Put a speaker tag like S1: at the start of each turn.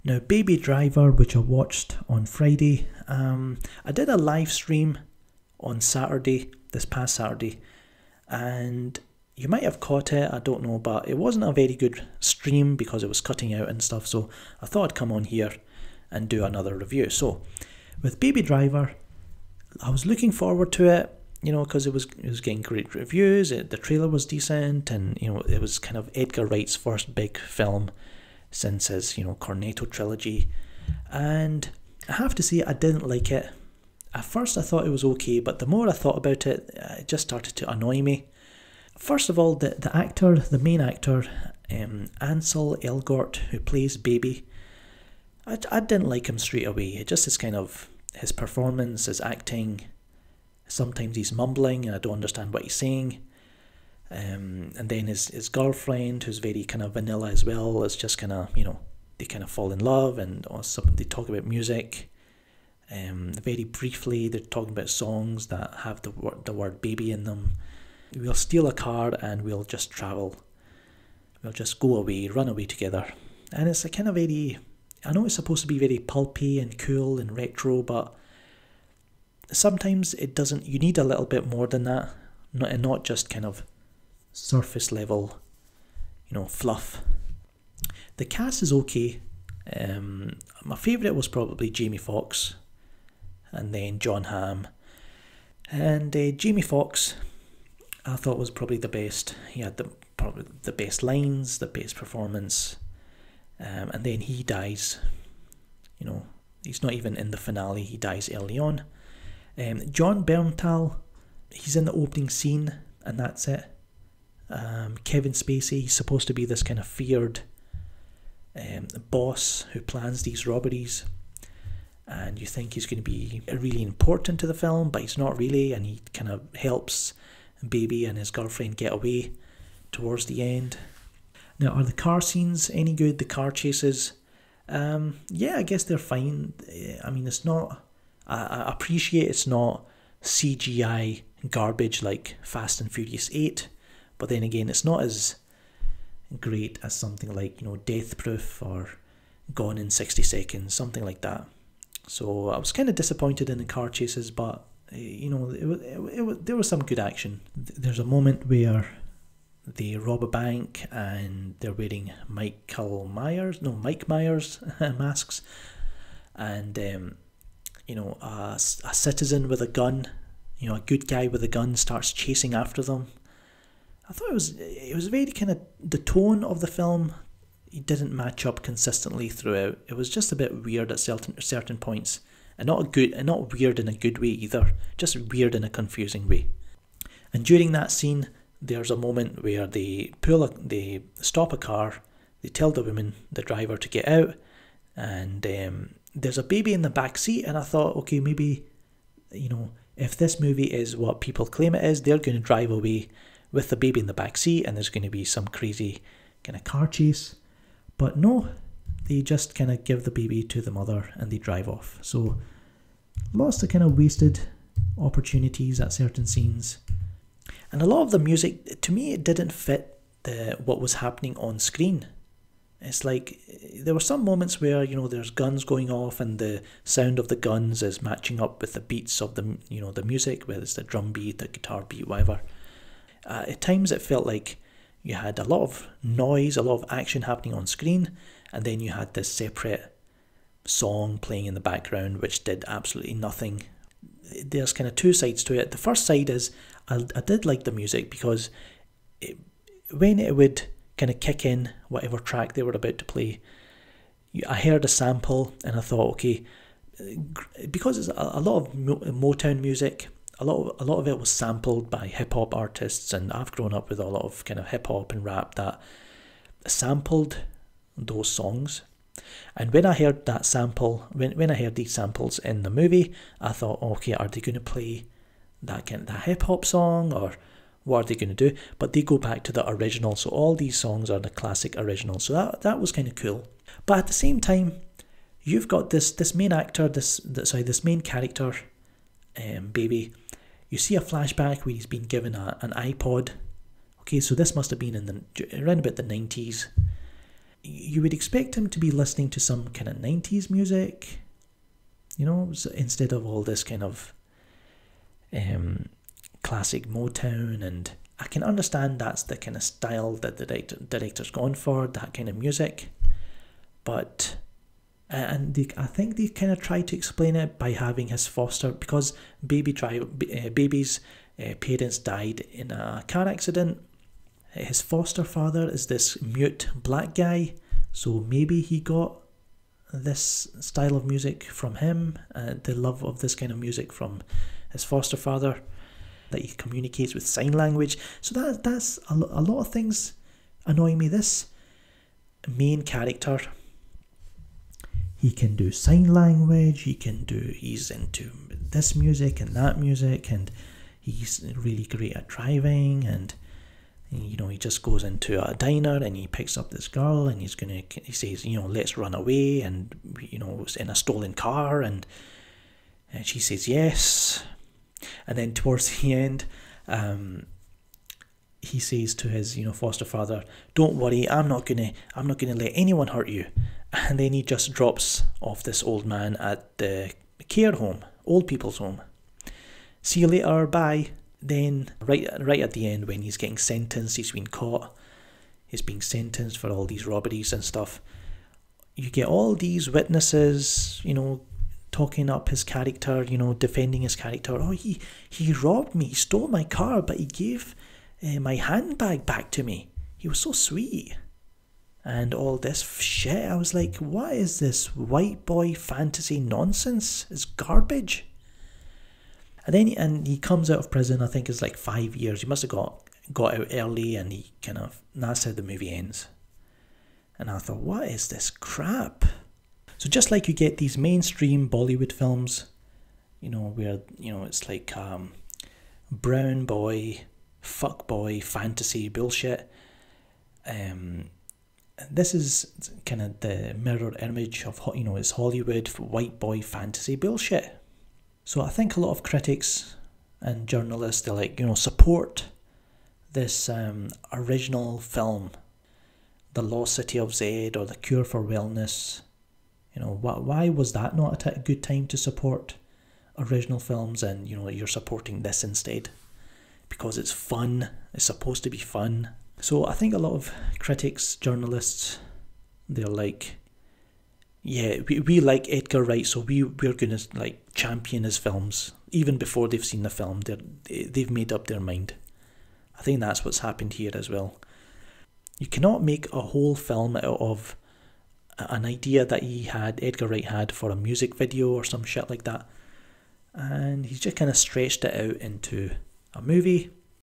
S1: Now, Baby Driver, which I watched on Friday, I did a live stream on Saturday, this past Saturday, and you might have caught it, I don't know, but it wasn't a very good stream because it was cutting out and stuff, so I thought I'd come on here and do another review. So, with Baby Driver, I was looking forward to it, you know, because it was getting great reviews, the trailer was decent, and, you know, it was kind of Edgar Wright's first big film since his, you know, Cornetto trilogy, and I have to say I didn't like it. At first I thought it was okay, but the more I thought about it, it just started to annoy me. First of all, the main actor, Ansel Elgort, who plays Baby, I didn't like him straight away. It just is kind of his performance, his acting. Sometimes he's mumbling and I don't understand what he's saying. And then his girlfriend, who's very kind of vanilla as well, is just kind of, you know, they kind of fall in love and they talk about music. Very briefly, they're talking about songs that have the word baby in them. We'll steal a car and we'll just travel. We'll just go away, run away together. And it's a kind of very, I know it's supposed to be very pulpy and cool and retro, but sometimes it doesn't, you need a little bit more than that, and not just kind of surface level, you know, fluff. The cast is okay. My favourite was probably Jamie Foxx, and then John Hamm. And Jamie Foxx, I thought was probably the best. He had probably the best lines, the best performance, and then he dies. You know, he's not even in the finale. He dies early on. John Berntal, he's in the opening scene, and that's it. Kevin Spacey, he's supposed to be this kind of feared boss who plans these robberies, and you think he's going to be really important to the film, but he's not really, and he kind of helps Baby and his girlfriend get away towards the end. Now, are the car scenes any good? The car chases? Yeah, I guess they're fine. I mean, it's not, I appreciate it's not CGI garbage like Fast and Furious 8, but then again, it's not as great as something like, you know, Death Proof or Gone in 60 Seconds, something like that. So I was kind of disappointed in the car chases, but, you know, there was some good action. There's a moment where they rob a bank and they're wearing Mike Myers masks, and you know, a citizen with a gun, you know, a good guy with a gun starts chasing after them. I thought it was very kind of, the tone of the film, it didn't match up consistently throughout. It was just a bit weird at certain points, and not weird in a good way either, just weird in a confusing way. And during that scene, there's a moment where they stop a car, they tell the driver to get out, and there's a baby in the back seat, and I thought, okay, maybe, you know, if this movie is what people claim it is, they're going to drive away with the baby in the back seat, and there's going to be some crazy kind of car chase. But no, they just kind of give the baby to the mother and they drive off. So lots of kind of wasted opportunities at certain scenes. And a lot of the music, to me, it didn't fit what was happening on screen. It's like, there were some moments where, you know, there's guns going off and the sound of the guns is matching up with the beats of the, you know, the music, whether it's the drum beat, the guitar beat, whatever. At times it felt like you had a lot of noise, a lot of action happening on screen, and then you had this separate song playing in the background which did absolutely nothing. There's kind of two sides to it. The first side is, I did like the music because when it would kind of kick in whatever track they were about to play, I heard a sample and I thought, okay, because it's a lot of Motown music, a lot of it was sampled by hip-hop artists, and I've grown up with a lot of kind of hip-hop and rap that sampled those songs. And when I heard that sample, when I heard these samples in the movie, I thought, okay, are they going to play that kind of that hip-hop song, or what are they going to do? But they go back to the original, so all these songs are the classic original, so that was kind of cool. But at the same time, you've got this main actor, this main character, Baby. You see a flashback where he's been given an iPod. Okay, so this must have been in around about the 90s. you would expect him to be listening to some kind of 90s music, you know, instead of all this kind of classic Motown. And I can understand that's the kind of style that the director's gone for, that kind of music. But, I think they kind of tried to explain it by having his foster, because Baby's parents died in a car accident. His foster father is this mute black guy, so maybe he got this style of music from him, the love of this kind of music from his foster father, that he communicates with sign language. So that's a lot of things annoy me. This main character, he can do sign language, he's into this music and that music, and he's really great at driving, and you know, he just goes into a diner and he picks up this girl and he says, you know, let's run away, and you know, in a stolen car, and she says yes. And then towards the end, he says to his, you know, foster father, "Don't worry, I'm not gonna let anyone hurt you." And then he just drops off this old man at the care home, old people's home. "See you later, bye." Then right at the end, when he's getting sentenced, he's been caught, he's being sentenced for all these robberies and stuff, you get all these witnesses, you know, talking up his character, you know, defending his character. "Oh, he robbed me, he stole my car, but he gave my handbag back to me. He was so sweet." And all this shit. I was like, what is this white boy fantasy nonsense? It's garbage. And then he comes out of prison, I think it's like 5 years. He must have got out early, and that's how the movie ends. And I thought, what is this crap? So just like you get these mainstream Bollywood films, you know, where, you know, it's like brown boy, fuck boy, fantasy bullshit. This is kind of the mirror image of, you know, it's Hollywood white boy fantasy bullshit. So I think a lot of critics and journalists, they're like, you know, support this original film, The Lost City of Z or The Cure for Wellness. You know, why was that not a good time to support original films, and, you know, you're supporting this instead? Because it's fun, it's supposed to be fun. So I think a lot of critics, journalists, they're like, yeah, we like Edgar Wright, so we're going to like champion his films. Even before they've seen the film, they've made up their mind. I think that's what's happened here as well. You cannot make a whole film out of an idea that Edgar Wright had for a music video or some shit like that. And he's just kind of stretched it out into a movie.